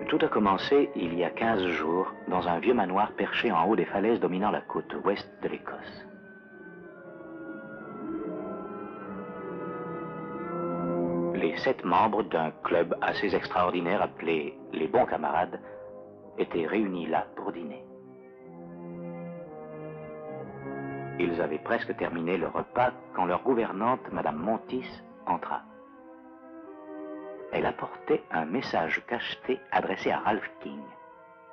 Tout a commencé il y a 15 jours dans un vieux manoir perché en haut des falaises dominant la côte ouest de l'Écosse. Les 7 membres d'un club assez extraordinaire appelé les Bons Camarades étaient réunis là pour dîner. Ils avaient presque terminé le repas quand leur gouvernante, Madame Montis, entra. Elle apportait un message cacheté adressé à Ralph King,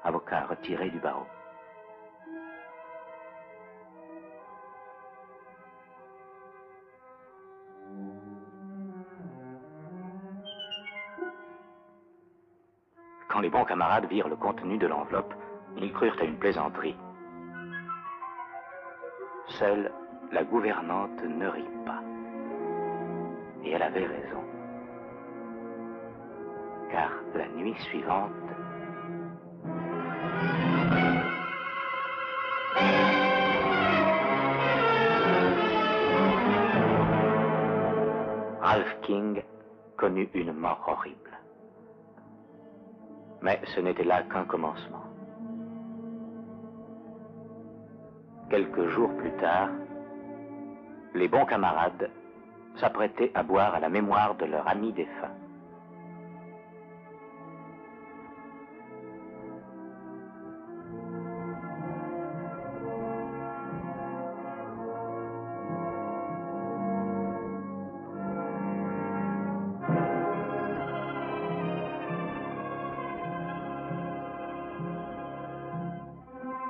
avocat retiré du barreau. Quand les bons camarades virent le contenu de l'enveloppe, ils crurent à une plaisanterie. Seule la gouvernante ne rit pas. Et elle avait raison. Car la nuit suivante, Ralph King connut une mort horrible. Mais ce n'était là qu'un commencement. Quelques jours plus tard, les bons camarades s'apprêtaient à boire à la mémoire de leur ami défunt.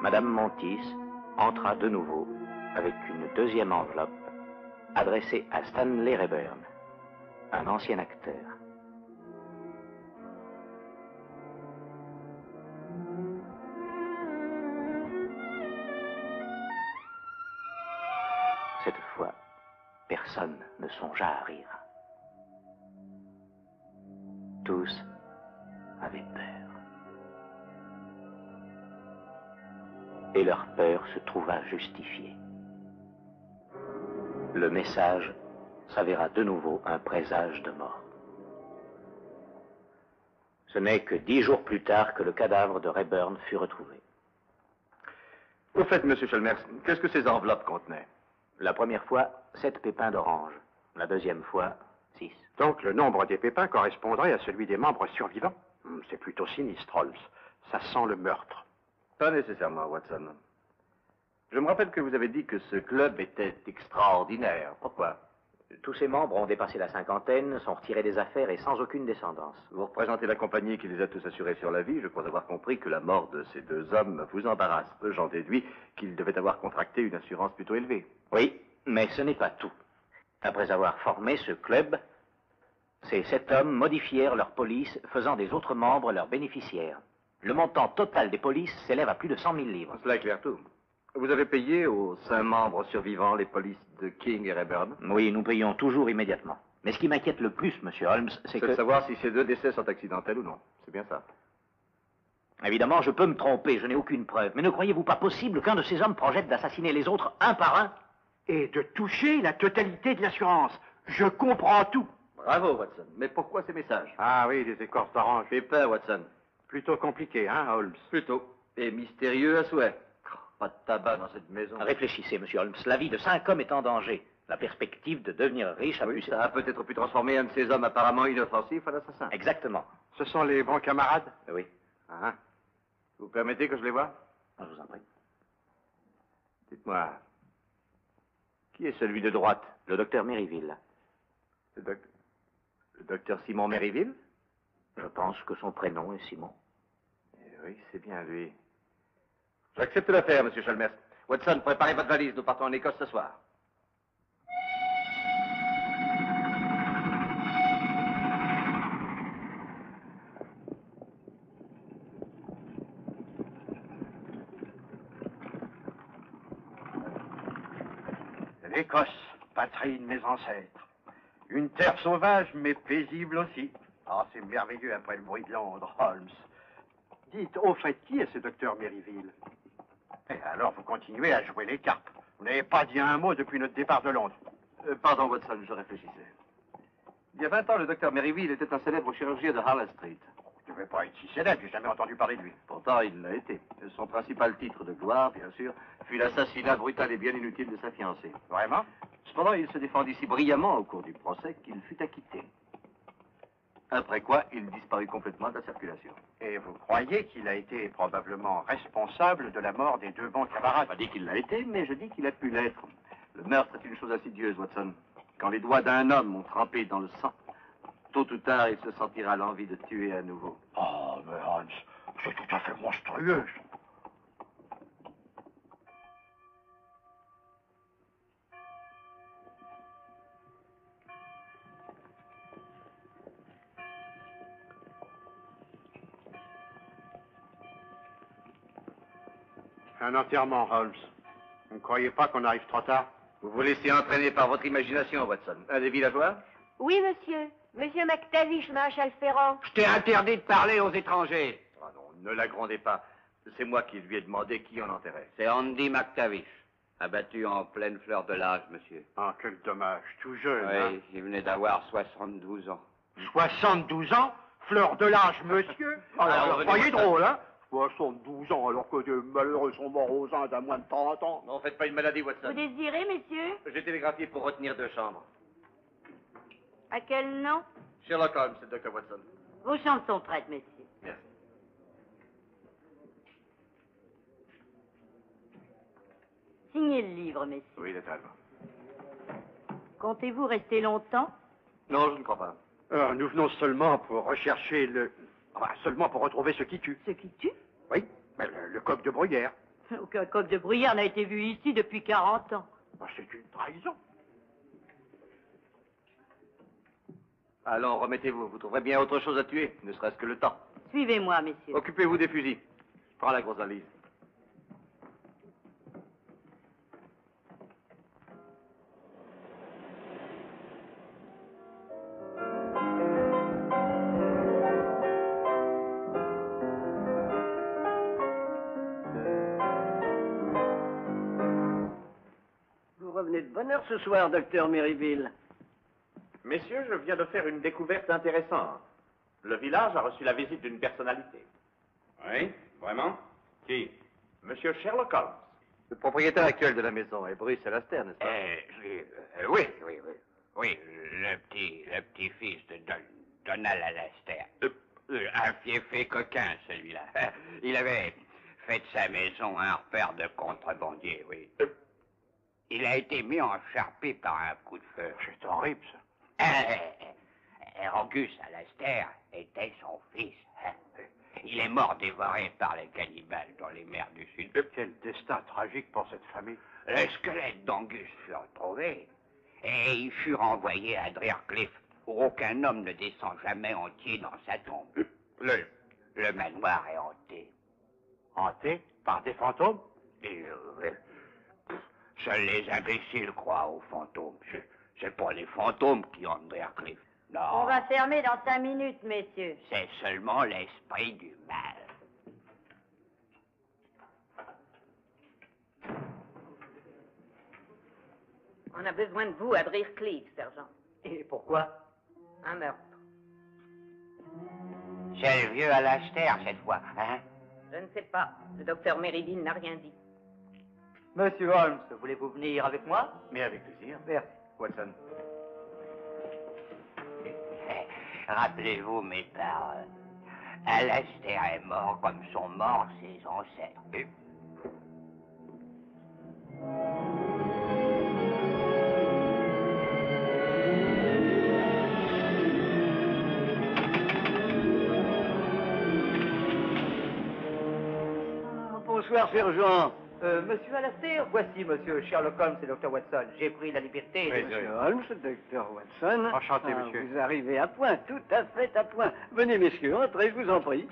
Madame Montis entra de nouveau avec une deuxième enveloppe adressée à Stanley Rayburn, un ancien acteur. Cette fois, personne ne songea à rire. Tous avaient peur. Et leur peur se trouva justifiée. Le message s'avéra de nouveau un présage de mort. Ce n'est que 10 jours plus tard que le cadavre de Rayburn fut retrouvé. Au fait, Monsieur Chalmers, qu'est-ce que ces enveloppes contenaient? La première fois, 7 pépins d'orange. La deuxième fois, 6. Donc le nombre des pépins correspondrait à celui des membres survivants. C'est plutôt sinistre, Holmes. Ça sent le meurtre. Pas nécessairement, Watson. Je me rappelle que vous avez dit que ce club était extraordinaire. Pourquoi? Tous ces membres ont dépassé la cinquantaine, sont retirés des affaires et sans aucune descendance. Vous représentez la compagnie qui les a tous assurés sur la vie. Je crois avoir compris que la mort de ces 2 hommes vous embarrasse. J'en déduis qu'ils devaient avoir contracté une assurance plutôt élevée. Oui, mais ce n'est pas tout. Après avoir formé ce club, ces 7 hommes modifièrent leur police, faisant des autres membres leurs bénéficiaires. Le montant total des polices s'élève à plus de 100 000 livres. Cela éclaire tout. Vous avez payé aux 5 membres survivants les polices de King et Rayburn? Oui, nous payons toujours immédiatement. Mais ce qui m'inquiète le plus, Monsieur Holmes, c'est que... de savoir si ces 2 décès sont accidentels ou non. C'est bien ça. Évidemment, je peux me tromper, je n'ai aucune preuve. Mais ne croyez-vous pas possible qu'un de ces hommes projette d'assassiner les autres un par un? Et de toucher la totalité de l'assurance. Je comprends tout. Bravo, Watson. Mais pourquoi ces messages? Ah oui, des écorces d'orange. Pépin, Watson. Plutôt compliqué, hein, Holmes? Plutôt. Et mystérieux à souhait. Pas de tabac dans cette maison. Réfléchissez, Monsieur Holmes. La vie de 5 hommes est en danger. La perspective de devenir riche a Oui, pu... ça a peut-être pu transformer un de ces hommes apparemment inoffensifs en assassin. Exactement. Ce sont les bons camarades? Oui. Ah. Vous permettez que je les voie? Je vous en prie. Dites-moi, qui est celui de droite? Le docteur Meriville. Le docteur Simon Meriville? Je pense que son prénom est Simon. Eh oui, c'est bien lui. J'accepte l'affaire, Monsieur Chalmers. Watson, préparez votre valise. Nous partons en Écosse ce soir. L'Écosse, patrie de mes ancêtres. Une terre sauvage, mais paisible aussi. Ah, c'est merveilleux après le bruit de Londres, Holmes. Dites, au fait, qui est ce docteur Meriville? Et alors, vous continuez à jouer les cartes. Vous n'avez pas dit un mot depuis notre départ de Londres. Pardon, Watson, je réfléchissais. Il y a 20 ans, le docteur Meriville était un célèbre chirurgien de Harley Street. De ne devait pas être si célèbre, j'ai jamais entendu parler de lui. Pourtant, il l'a été. Son principal titre de gloire, bien sûr, fut l'assassinat brutal et bien inutile de sa fiancée. Vraiment? Cependant, il se défendit si brillamment au cours du procès qu'il fut acquitté. Après quoi, il disparut complètement de la circulation. Et vous croyez qu'il a été probablement responsable de la mort des deux bons Je camarades? n'ai pas dit qu'il l'a été, mais je dis qu'il a pu l'être. Le meurtre est une chose insidieuse, Watson. Quand les doigts d'un homme ont trempé dans le sang, tôt ou tard, il se sentira l'envie de tuer à nouveau. Oh, mais Hans, c'est tout à fait monstrueux. Un enterrement, Holmes. Vous ne croyez pas qu'on arrive trop tard? Vous vous laissez entraîner par votre imagination, Watson. Un des villageois? Oui, monsieur. Monsieur McTavish, maréchal Ferrand. Je t'ai interdit de parler aux étrangers. Ah non, ne la grondez pas. C'est moi qui lui ai demandé qui en enterrait. C'est Andy McTavish, abattu en pleine fleur de l'âge, monsieur. Ah, quel dommage, tout jeune. Oui, Hein? il venait d'avoir 72 ans. 72 ans? Fleur de l'âge, monsieur? Alors, vous venez, croyez Watson. drôle, hein? 72 ans, alors que des malheureux sont morts aux Indes à moins de 30 ans. Non, faites pas une maladie, Watson. Vous désirez, messieurs? J'ai télégraphié pour retenir 2 chambres. À quel nom? Sherlock Holmes, c'est Dr. Watson. Vos chambres sont prêtes, messieurs. Merci. Signez le livre, messieurs. Oui, totalement. Comptez-vous rester longtemps? Non, je ne crois pas. Nous venons seulement pour rechercher le... Enfin, seulement pour retrouver ce qui tue. Ce qui tue? Oui, mais le coq de bruyère. Aucun coq de bruyère n'a été vu ici depuis 40 ans. Ah, c'est une trahison. Allons, remettez-vous. Vous trouverez bien autre chose à tuer, ne serait-ce que le temps. Suivez-moi, messieurs. Occupez-vous des fusils. Prends la grosse valise. Vous revenez de bonne heure ce soir, docteur Meriville. Messieurs, je viens de faire une découverte intéressante. Le village a reçu la visite d'une personnalité. Oui, vraiment? Qui? Monsieur Sherlock Holmes. Le propriétaire actuel de la maison est Bruce Alastair, n'est-ce pas? Oui. Oui, le petit-fils de Donald Alastair. Un fiefé coquin, celui-là. Il avait fait de sa maison un repère de contrebandier, oui. Il a été mis en charpie par un coup de feu. C'est horrible, ça. Angus Alastair était son fils. Il est mort dévoré par les cannibales dans les mers du Sud. Quel destin tragique pour cette famille. Le squelette d'Angus fut retrouvé et il fut renvoyé à Driercliff, où aucun homme ne descend jamais entier dans sa tombe. Le manoir est hanté. Hanté par des fantômes? Et, seuls les imbéciles croient aux fantômes. C'est pas les fantômes qui hantent Driercliff. Non. On va fermer dans 5 minutes, messieurs. C'est seulement l'esprit du mal. On a besoin de vous à Driercliff, sergent. Et pourquoi? Un meurtre. C'est le vieux Alastair cette fois, hein? Je ne sais pas. Le docteur Meriville n'a rien dit. Monsieur Holmes, voulez-vous venir avec moi? Mais avec plaisir. Merci. Watson. Rappelez-vous mes paroles. Alastair est mort comme sont morts ses ancêtres. Bonsoir, sergent. Monsieur Alastair, voici monsieur Sherlock Holmes et Dr. Watson. J'ai pris la liberté de... Monsieur Holmes, Dr. Watson. Enchanté, monsieur. Vous arrivez à point, tout à fait à point. Venez, messieurs, entrez, je vous en prie.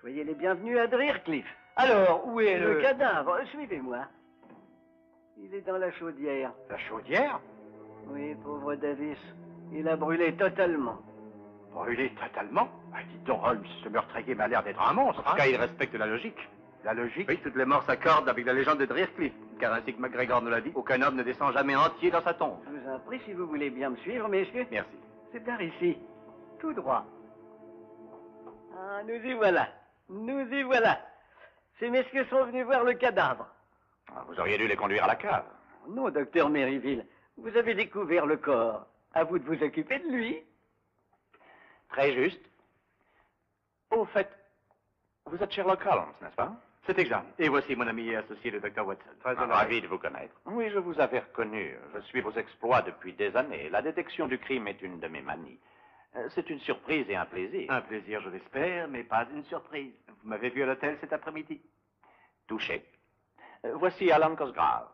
Soyez les bienvenus à Driercliff. Alors, où est le cadavre? Suivez-moi. Il est dans la chaudière. La chaudière? Oui, pauvre Davis. Il a brûlé totalement. Brûlé totalement? Ah, dites donc, Holmes, ce meurtrier m'a l'air d'être un monstre, En tout cas, il respecte la logique. La logique? Oui, toutes les morts s'accordent avec la légende de Driercliff. Car ainsi que MacGregor nous l'a dit, aucun homme ne descend jamais entier dans sa tombe. Je vous en prie, si vous voulez bien me suivre, messieurs. Merci. C'est par ici. Tout droit. Ah, nous y voilà. Nous y voilà. Ces messieurs sont venus voir le cadavre. Ah, vous auriez dû les conduire à la cave. Non, docteur Meriville, vous avez découvert le corps. À vous de vous occuper de lui. Très juste. Au fait, vous êtes Sherlock Holmes, n'est-ce pas? C'est exact. Et voici mon ami et associé, le docteur Watson. Très honoré. Ravi de vous connaître. Oui, je vous avais reconnu. Je suis vos exploits depuis des années. La détection du crime est une de mes manies. C'est une surprise et un plaisir. Un plaisir, je l'espère, mais pas une surprise. Vous m'avez vu à l'hôtel cet après-midi. Touché. Voici Alan Cosgrave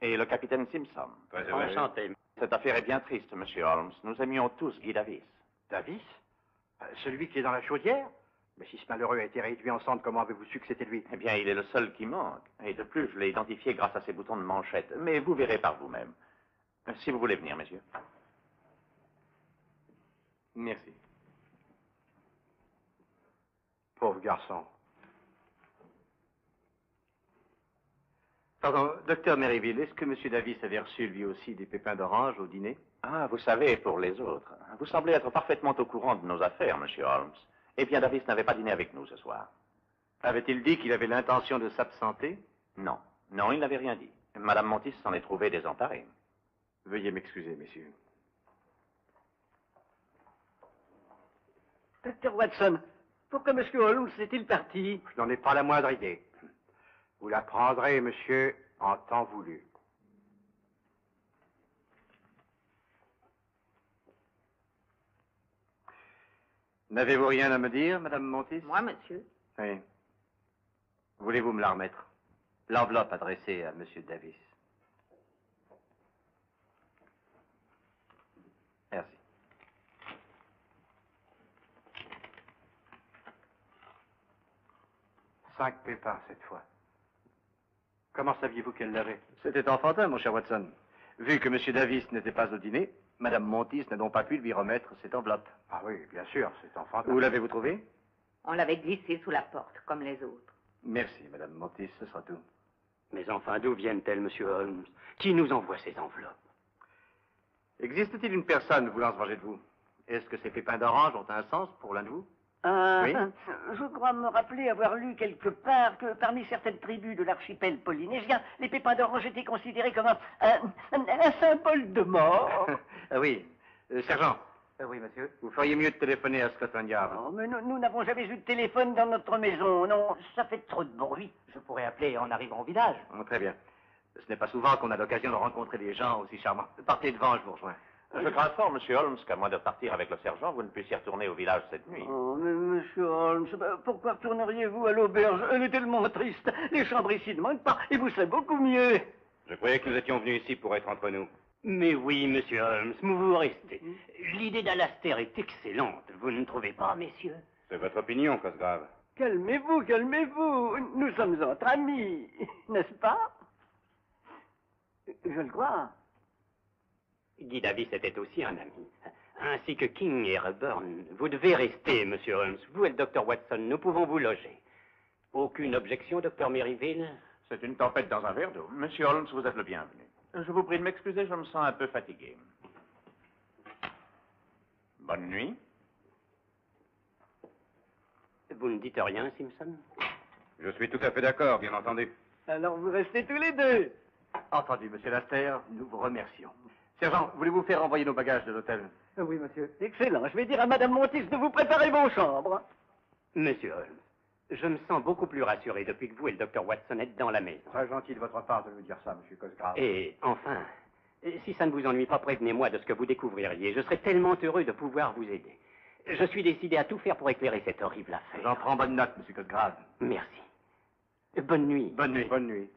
et le capitaine Simpson. Enchanté. Cette affaire est bien triste, monsieur Holmes. Nous aimions tous Guy Davis. Davis? Celui qui est dans la chaudière? Mais si ce malheureux a été réduit en cendres, comment avez-vous su que c'était lui? Eh bien, il est le seul qui manque. Et de plus, je l'ai identifié grâce à ses boutons de manchette. Mais vous verrez par vous-même. Si vous voulez venir, messieurs. Merci. Pauvre garçon. Pardon, docteur Meriville, est-ce que M. Davis avait reçu lui aussi des pépins d'orange au dîner? Ah, vous savez, pour les autres. Vous semblez être parfaitement au courant de nos affaires, monsieur Holmes. Eh bien, Davis n'avait pas dîné avec nous ce soir. Avait-il dit qu'il avait l'intention de s'absenter? Non. Non, il n'avait rien dit. Madame Montis s'en est trouvée désemparée. Veuillez m'excuser, messieurs. Docteur Watson, pourquoi M. Holmes est-il parti? Je n'en ai pas la moindre idée. Vous la prendrez, monsieur, en temps voulu. N'avez-vous rien à me dire, Madame Montis? Moi, monsieur. Oui. Voulez-vous me la remettre? L'enveloppe adressée à M. Davis. Merci. Cinq pépins cette fois. Comment saviez-vous qu'elle l'avait? C'était enfantin, mon cher Watson. Vu que M. Davis n'était pas au dîner, Madame Montis n'a donc pas pu lui remettre cette enveloppe. Ah oui, bien sûr, c'est enfantin. Où l'avez-vous trouvée? On l'avait glissé sous la porte, comme les autres. Merci, Madame Montis, ce sera tout. Mais enfin, d'où viennent-elles, monsieur Holmes? Qui nous envoie ces enveloppes? Existe-t-il une personne voulant se venger de vous? Est-ce que ces pépins d'orange ont un sens pour l'un de vous? Oui. Je crois me rappeler avoir lu quelque part que parmi certaines tribus de l'archipel polynésien, les pépins d'orange étaient considérés comme un symbole de mort. Ah oui. Sergent, Oui, monsieur. vous feriez mieux de téléphoner à Scotland Yard. Oh, mais nous n'avons jamais eu de téléphone dans notre maison. Non, ça fait trop de bruit. Je pourrais appeler en arrivant au village. Oh, très bien. Ce n'est pas souvent qu'on a l'occasion de rencontrer des gens aussi charmants. Partez devant, je vous rejoins. Je crains fort, monsieur Holmes, qu'à moins de partir avec le sergent, vous ne puissiez retourner au village cette nuit. Oh, mais monsieur Holmes, pourquoi retourneriez-vous à l'auberge? Elle est tellement triste. Les chambres ici ne manquent pas et vous serez beaucoup mieux. Je croyais que nous étions venus ici pour être entre nous. Mais oui, monsieur Holmes, vous restez. L'idée d'Alastair est excellente, vous ne trouvez pas, messieurs? C'est votre opinion, Cosgrave. Calmez-vous, calmez-vous. Nous sommes entre amis, n'est-ce pas? Je le crois. Guy Davis était aussi un ami, ainsi que King et Reburn. Vous devez rester, monsieur Holmes. Vous et le docteur Watson, nous pouvons vous loger. Aucune objection, docteur Meriville? C'est une tempête dans un verre d'eau. Monsieur Holmes, vous êtes le bienvenu. Je vous prie de m'excuser, je me sens un peu fatigué. Bonne nuit. Vous ne dites rien, Simpson? Je suis tout à fait d'accord, bien entendu. Alors vous restez tous les deux. Entendu, Monsieur Laster, nous vous remercions. Sergent, voulez-vous faire envoyer nos bagages de l'hôtel? Oui, monsieur. Excellent. Je vais dire à Madame Montis de vous préparer vos chambres. Monsieur Holmes, je me sens beaucoup plus rassuré depuis que vous et le docteur Watson êtes dans la maison. Très gentil de votre part de nous dire ça, monsieur Cosgrave. Et enfin, si ça ne vous ennuie pas, prévenez-moi de ce que vous découvririez. Je serais tellement heureux de pouvoir vous aider. Je suis décidé à tout faire pour éclairer cette horrible affaire. J'en prends bonne note, Monsieur Cosgrave. Merci. Bonne nuit. Bonne nuit. Bonne nuit.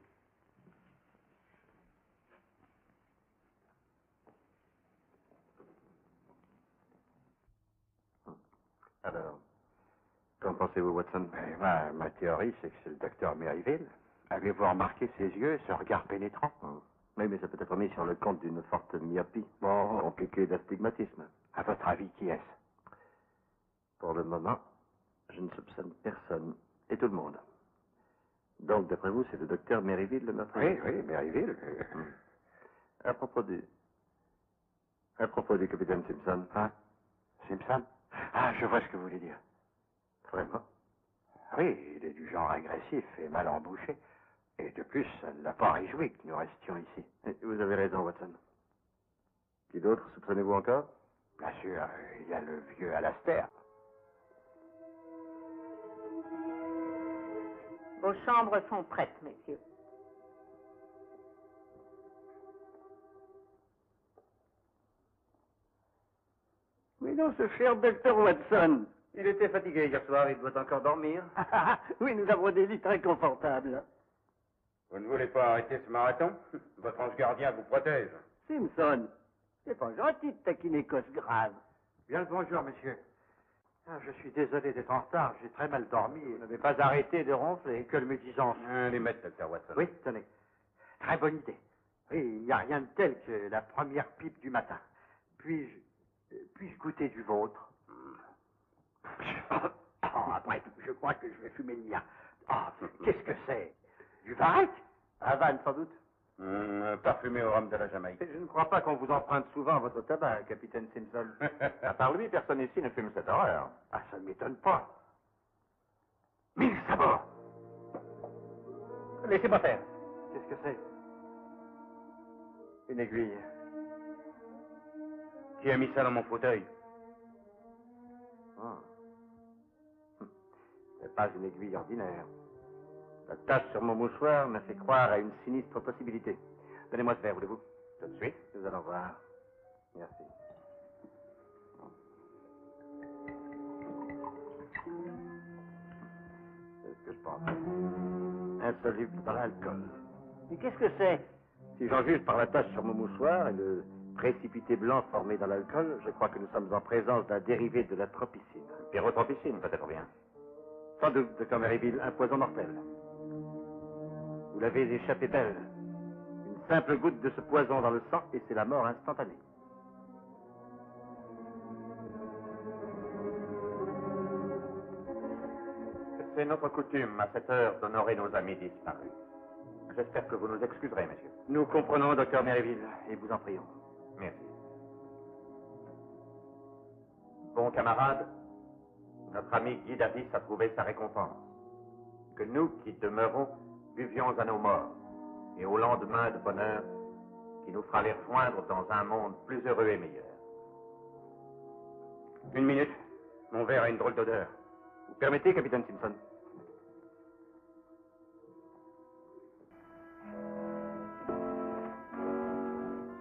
Alors, qu'en pensez-vous, Watson? Ma théorie, c'est que c'est le docteur Meriville. Avez-vous remarqué ses yeux, ce regard pénétrant? Oui, mais ça peut être mis sur le compte d'une forte myopie. Bon, compliqué d'astigmatisme. À votre avis, qui est-ce? Pour le moment, je ne soupçonne personne. Et tout le monde. Donc, d'après vous, c'est le docteur Meriville, le meurtrier? Oui, Meriville. À propos du capitaine Simpson. Simpson? Ah, je vois ce que vous voulez dire. Vraiment? Oui, il est du genre agressif et mal embouché. Et de plus, ça ne l'a pas réjoui que nous restions ici. Vous avez raison, Watson. Qui d'autre soupçonnez-vous encore? Bien sûr, il y a le vieux Alastair. Vos chambres sont prêtes, messieurs. Oui, non, ce cher docteur Watson. Il était fatigué hier soir, il doit encore dormir. Oui, nous avons des lits très confortables. Vous ne voulez pas arrêter ce marathon? Votre ange gardien vous protège. Simpson, c'est pas gentil de taquiner Cosgrave. Bien le bonjour, monsieur. Ah, je suis désolé d'être en retard, j'ai très mal dormi. Vous n'avez pas arrêté de ronfler, que le médisance. Les mettre, docteur Watson. Oui, tenez. Très bonne idée. Oui, il n'y a rien de tel que la première pipe du matin. Puis-je goûter du vôtre? Après tout, je crois que je vais fumer le mien. Ah, qu'est-ce que c'est? Du varech? Havane, sans doute. Parfumé au rhum de la Jamaïque. Je ne crois pas qu'on vous emprunte souvent votre tabac, capitaine Simpson. À part lui, personne ici ne fume cette horreur. Ah, ça ne m'étonne pas. 1000 sabords! Laissez-moi faire. Qu'est-ce que c'est? Une aiguille. Qui a mis ça dans mon fauteuil? Ah. C'est pas une aiguille ordinaire. La tache sur mon mouchoir m'a fait croire à une sinistre possibilité. Donnez-moi ce verre, voulez-vous? Tout de suite. Nous allons voir. Merci. C'est ce que je pense. Insoluble dans l'alcool. Mais qu'est-ce que c'est? Si j'en juge par la tache sur mon mouchoir et le précipité blanc formé dans l'alcool, je crois que nous sommes en présence d'un dérivé de la tropicine. Pyrotropicine, peut-être bien. Sans doute, docteur Merriville, un poison mortel. Vous l'avez échappé belle. Une simple goutte de ce poison dans le sang et c'est la mort instantanée. C'est notre coutume, à cette heure, d'honorer nos amis disparus. J'espère que vous nous excuserez, monsieur. Nous comprenons, docteur Merriville, et vous en prions. Merci. Bon camarade, notre ami Guy Davis a trouvé sa récompense. Que nous qui demeurons buvions à nos morts et au lendemain de bonheur qui nous fera les rejoindre dans un monde plus heureux et meilleur. Une minute. Mon verre a une drôle d'odeur. Vous permettez, capitaine Simpson?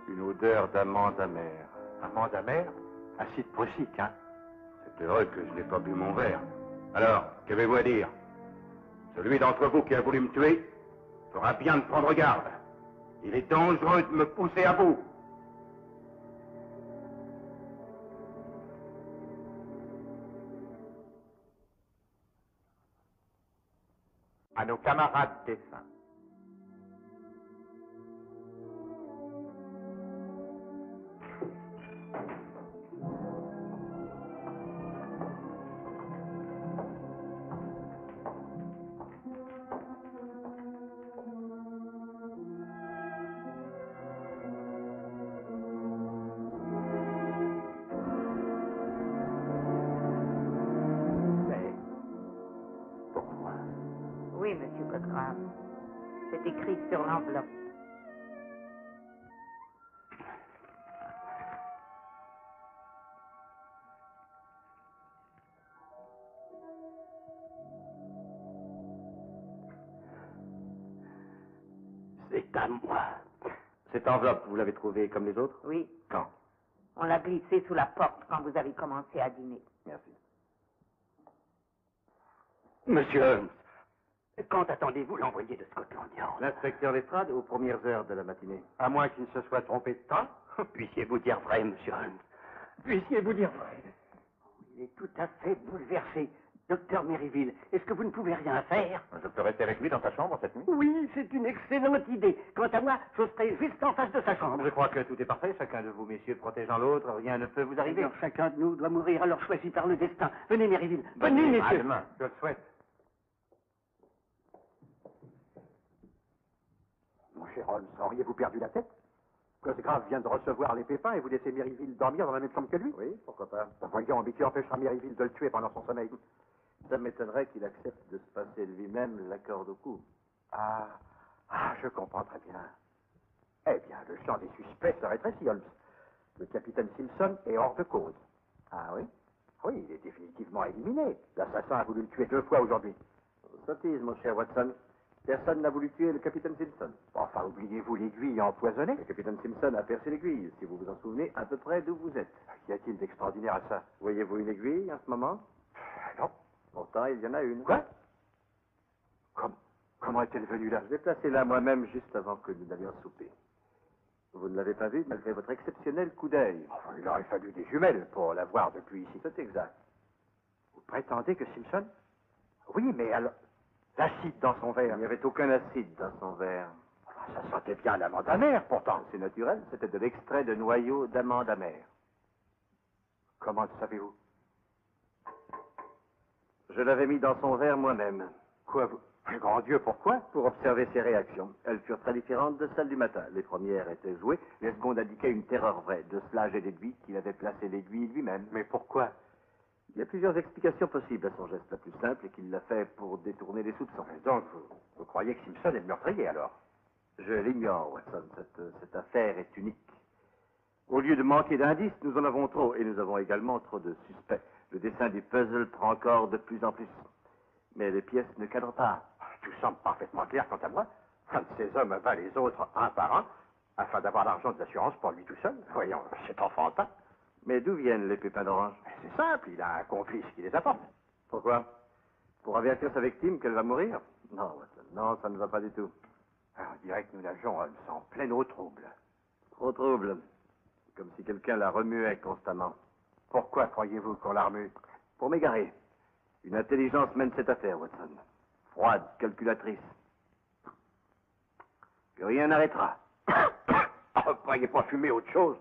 Une odeur d'amande amère. Amande amère? Acide prussique, hein? C'est heureux que je n'ai pas bu mon verre. Alors, qu'avez-vous à dire? Celui d'entre vous qui a voulu me tuer fera bien de prendre garde. Il est dangereux de me pousser à bout. À nos camarades défunts. Oui, monsieur Cosgrave. C'est écrit sur l'enveloppe. C'est à moi. Cette enveloppe, vous l'avez trouvée comme les autres? Oui. Quand? On l'a glissée sous la porte quand vous avez commencé à dîner. Merci. Monsieur Holmes, quand attendez-vous l'envoyé de Scotland Yard? L'inspecteur Lestrade aux premières heures de la matinée. À moins qu'il ne se soit trompé de temps. Puissiez-vous dire vrai, monsieur Holmes. Puissiez-vous dire vrai. Il est tout à fait bouleversé. Docteur Merriville, est-ce que vous ne pouvez rien faire? Je peux rester avec lui dans sa chambre cette nuit? Oui, c'est une excellente idée. Quant à moi, je serai juste en face de sa chambre. Je crois que tout est parfait, chacun de vous, messieurs, protégeant l'autre, rien ne peut vous arriver. Alors, chacun de nous doit mourir alors choisi par le destin. Venez, Merriville. Venez, messieurs. Demain, je le souhaite. Mon cher Holmes, auriez-vous perdu la tête? Cosgrave vient de recevoir les pépins et vous laissez Merriville dormir dans la même chambre que lui? Oui, pourquoi pas? Voyons, mais qui empêchera Merriville de le tuer pendant son sommeil? Ça m'étonnerait qu'il accepte de se passer lui-même la corde au cou. Ah, je comprends très bien. Eh bien, le champ des suspects se rétrécit, Holmes. Le capitaine Simpson est hors de cause. Ah oui? Oui, il est définitivement éliminé. L'assassin a voulu le tuer 2 fois aujourd'hui. Sottise, mon cher Watson. Personne n'a voulu tuer le capitaine Simpson. Enfin, oubliez-vous l'aiguille empoisonnée? Le capitaine Simpson a percé l'aiguille, si vous vous en souvenez, à peu près d'où vous êtes. Qu'y a-t-il d'extraordinaire à ça? Voyez-vous une aiguille en ce moment? Non. Pourtant, il y en a une. Quoi? Comment est-elle venue là? Je l'ai placée là moi-même juste avant que nous n'allions souper. Vous ne l'avez pas vue malgré votre exceptionnel coup d'œil. Enfin, il aurait fallu des jumelles pour la voir depuis ici. C'est exact. Vous prétendez que Simpson? Oui, mais alors... L'acide dans son verre. Il n'y avait aucun acide dans son verre. Enfin, ça sentait bien l'amande amère, pourtant. C'est naturel, c'était de l'extrait de noyau d'amande amère. Comment le savez-vous? Je l'avais mis dans son verre moi-même. Quoi, vous... Mais grand Dieu, pourquoi? Pour observer ses réactions. Elles furent très différentes de celles du matin. Les premières étaient jouées, les secondes indiquaient une terreur vraie. De cela, j'ai déduit qu'il avait placé l'aiguille lui-même. Mais pourquoi? Il y a plusieurs explications possibles à son geste. La plus simple est qu'il l'a fait pour détourner les soupçons. Mais donc, vous croyez que Simpson est le meurtrier, alors? Je l'ignore, Watson. Cette affaire est unique. Au lieu de manquer d'indices, nous en avons trop, et nous avons également trop de suspects. Le dessin du puzzle prend corps de plus en plus. Mais les pièces ne cadrent pas. Tout semble parfaitement clair quant à moi. Un de ces hommes bat les autres un par un, afin d'avoir l'argent de l'assurance pour lui tout seul. Voyons, c'est enfantin. Mais d'où viennent les pépins d'orange? C'est simple, il a un complice qui les apporte. Pourquoi? Pour avertir sa victime qu'elle va mourir? Non, Watson, non, ça ne va pas du tout. Alors, on dirait que nous nageons en plein eau trouble. Trop trouble. Comme si quelqu'un la remuait constamment. Pourquoi croyez-vous qu'on la remue? Pour m'égarer. Une intelligence mène cette affaire, Watson. Froide, calculatrice. Que rien n'arrêtera. Oh, croyez pas fumer autre chose.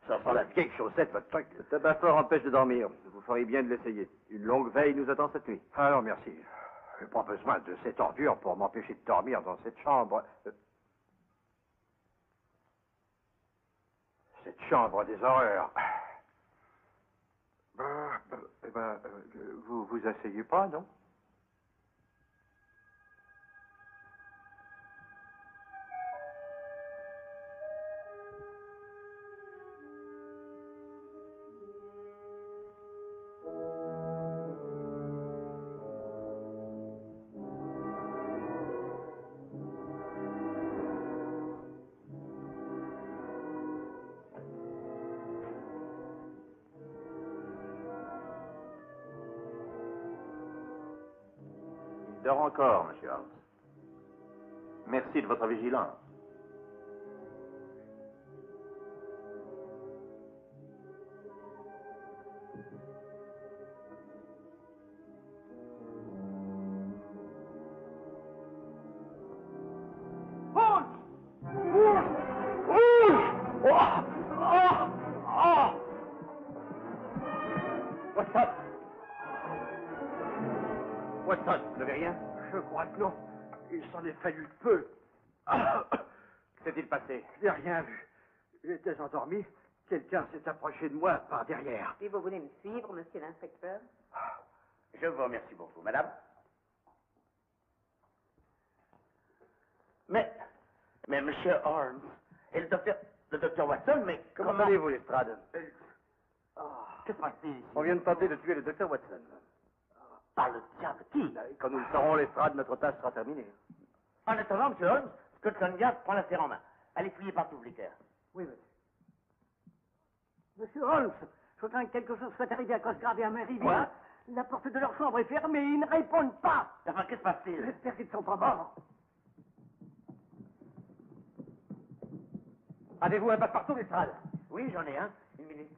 Ça sent la vieille chaussette, votre truc. Le tabac fort empêche de dormir. Vous feriez bien de l'essayer. Une longue veille nous attend cette nuit. Ah non, merci. J'ai pas besoin de cette ordure pour m'empêcher de dormir dans cette chambre. Cette chambre des horreurs. Vous vous asseyez pas, non? Il dort encore, monsieur Holmes. Merci de votre vigilance. Watson, vous n'avez rien? Je crois que non. Il s'en est fallu peu. Que s'est-il passé? Je n'ai rien vu. J'étais endormi. Quelqu'un s'est approché de moi par derrière. Si vous voulez me suivre, monsieur l'inspecteur. Je vous remercie beaucoup, madame. Mais monsieur Holmes et le docteur Watson, mais Comment allez-vous, Lestrade? Que se passe-t-il ici? On vient de tenter de tuer le docteur Watson. Par le diable, qui? Quand nous le saurons, Lestrade, notre tâche sera terminée. En attendant, monsieur Holmes, Scotland Yard prend l'affaire en main. Allez fouiller partout, Flicker. Oui, monsieur. Monsieur Holmes, je crains que quelque chose soit arrivé à Cosgrave et à Maryville. Quoi? La porte de leur chambre est fermée, ils ne répondent pas. Enfin, que se passe-t-il? J'espère qu'ils ne sont pas morts. Avez-vous un passe-partout, Lestrade? Oui, j'en ai un. Une minute.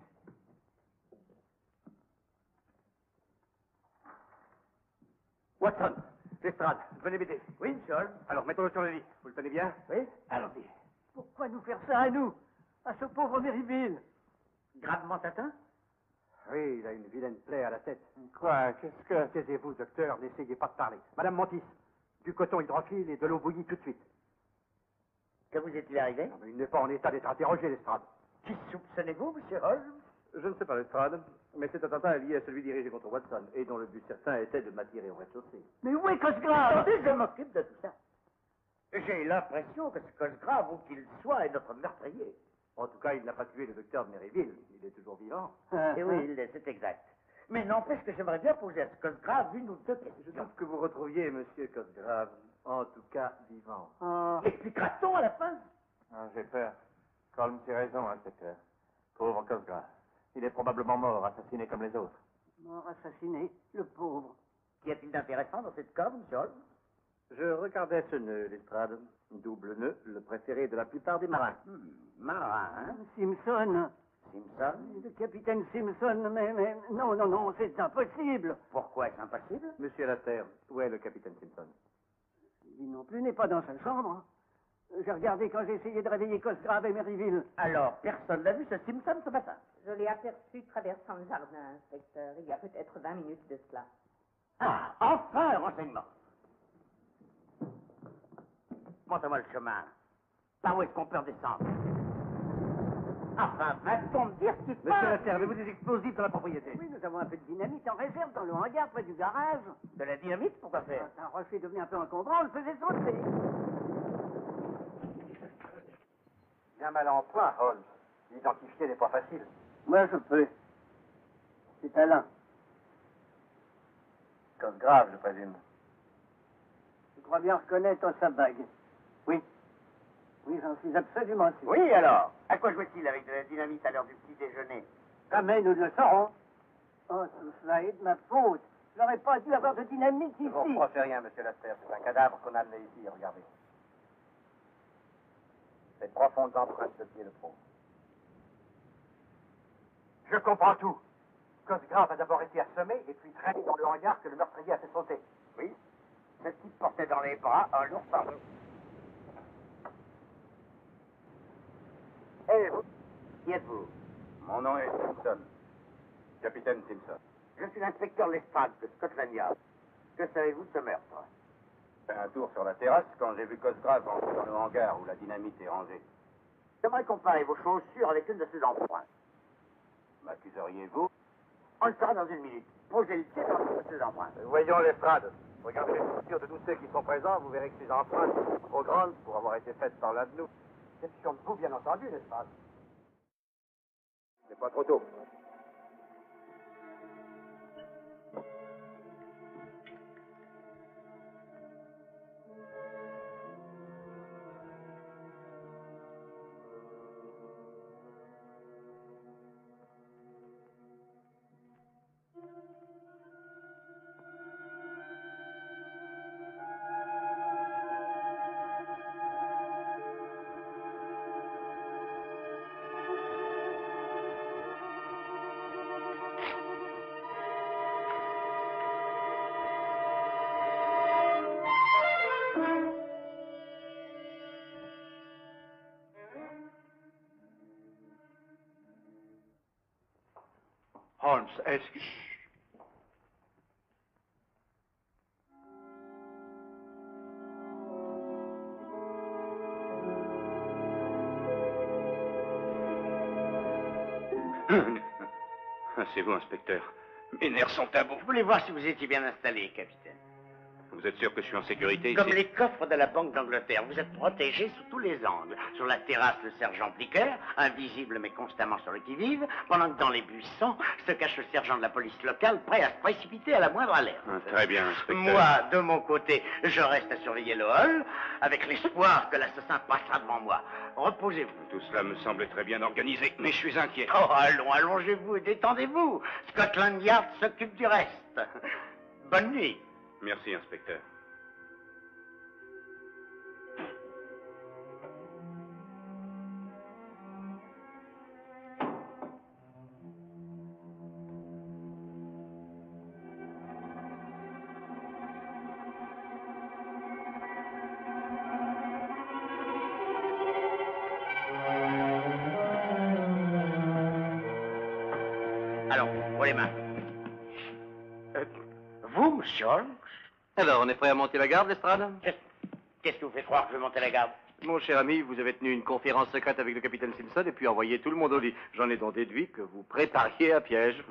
Watson, Lestrade, venez m'aider. Oui, monsieur Holmes. Alors, mettons-le sur le lit. Vous le tenez bien? Oui, allons-y. Pourquoi nous faire ça à nous? À ce pauvre Maryville? Gravement atteint? Oui, il a une vilaine plaie à la tête. Quoi? Qu'est-ce que... Taisez-vous, docteur, n'essayez pas de parler. Madame Montis, du coton hydrophile et de l'eau bouillie tout de suite. Que vous est-il arrivé? Non, mais il n'est pas en état d'être interrogé, Lestrade. Qui soupçonnez-vous, monsieur Holmes? Je ne sais pas, Lestrade, mais cet attentat est lié à celui dirigé contre Watson et dont le but certain était de m'attirer au rez-de-chaussée. Mais où est Cosgrave? Attendez, je m'occupe de tout ça. J'ai l'impression que ce Cosgrave, où qu'il soit, est notre meurtrier. En tout cas, il n'a pas tué le docteur Meriville. Il est toujours vivant. Et oui, il l'est, c'est exact. Mais n'empêche que j'aimerais bien poser à ce Cosgrave une ou deux questions. Je doute que vous retrouviez Monsieur Cosgrave, en tout cas vivant. Expliquera-t-on à la fin? J'ai peur. Holmes a raison, inspecteur. Pauvre Cosgrave. Il est probablement mort, assassiné comme les autres. Mort assassiné, le pauvre. Qu'y a-t-il d'intéressant dans cette corde, monsieur Holmes? Je regardais ce nœud, Lestrade. Double nœud, le préféré de la plupart des marins. Marin, hein? Simpson. Simpson? Le capitaine Simpson, mais non, c'est impossible. Pourquoi est-ce impossible? Monsieur Lasserre, où est le capitaine Simpson? Lui non plus n'est pas dans sa chambre. J'ai regardé quand j'ai essayé de réveiller Cosgrave et Meriville. Alors, personne n'a vu ce Simpson ce matin? Je l'ai aperçu traversant le jardin, inspecteur, il y a peut-être 20 minutes de cela. Ah, enfin un renseignement. Montre-moi le chemin. Par où est-ce qu'on peut redescendre? Enfin, va-t-on me dire ce qui se passe? Monsieur Lasserre, avez-vous des explosifs dans la propriété? Oui, nous avons un peu de dynamite en réserve dans le hangar près du garage. De la dynamite, pourquoi faire? Un rocher devenu un peu encombrant, on le faisait sauter. Bien mal en point, Holmes. L'identifier n'est pas facile. Moi, je peux. C'est Alain. Cosgrave, je présume. Je crois bien reconnaître sa bague. Oui. Oui, j'en suis absolument sûr. Oui, alors? À quoi jouait-il avec de la dynamite à l'heure du petit déjeuner? Jamais nous ne le saurons. Oh, tout cela est de ma faute. Je n'aurais pas dû avoir de dynamite ici. Ne vous reprochez rien, monsieur Lasserre. C'est un cadavre qu'on a amené ici, regardez. Ces profondes empreintes de pied le prouvent. Je comprends tout. Cosgrave a d'abord été assommé et puis traîné dans le hangar que le meurtrier a fait sauter. Oui. Ce type portait dans les bras un lourd fardeau. Et vous? Qui êtes-vous? Mon nom est Simpson. Capitaine Simpson. Je suis l'inspecteur Lestrade de Scotland Yard. Que savez-vous de ce meurtre? J'ai fait un tour sur la terrasse quand j'ai vu Cosgrave entrer dans le hangar où la dynamite est rangée. J'aimerais comparer vos chaussures avec une de ces empreintes. M'accuseriez-vous? On le saura dans une minute. Posez le pied dans une de ces empreintes. Voyons Lestrade. Regardez les chaussures de tous ceux qui sont présents, vous verrez que ces empreintes sont trop grandes pour avoir été faites par l'un de nous. Question de vous, bien entendu, Lestrade. C'est pas trop tôt. Holmes, est-ce que... C'est vous, inspecteur. Mes nerfs sont à bout. Je voulais voir si vous étiez bien installé, capitaine. Vous êtes sûr que je suis en sécurité Comme ici? les coffres de la Banque d'Angleterre, vous êtes protégé sous tous les angles. Sur la terrasse, le sergent Blicker, invisible mais constamment sur le qui-vive, pendant que dans les buissons se cache le sergent de la police locale, prêt à se précipiter à la moindre alerte. Très bien, inspecteur. Moi, de mon côté, je reste à surveiller le hall, avec l'espoir que l'assassin passera devant moi. Reposez-vous. Tout cela me semble très bien organisé, mais je suis inquiet. Oh, allons, allongez-vous et détendez-vous. Scotland Yard s'occupe du reste. Bonne nuit. Merci, inspecteur. Alors, pour les mains. Vous, monsieur Holmes? Alors, on est prêt à monter la garde, Lestrade? Qu'est-ce qui vous fait croire que je vais monter la garde? Mon cher ami, vous avez tenu une conférence secrète avec le capitaine Simpson et puis envoyé tout le monde au lit. J'en ai donc déduit que vous prépariez un piège.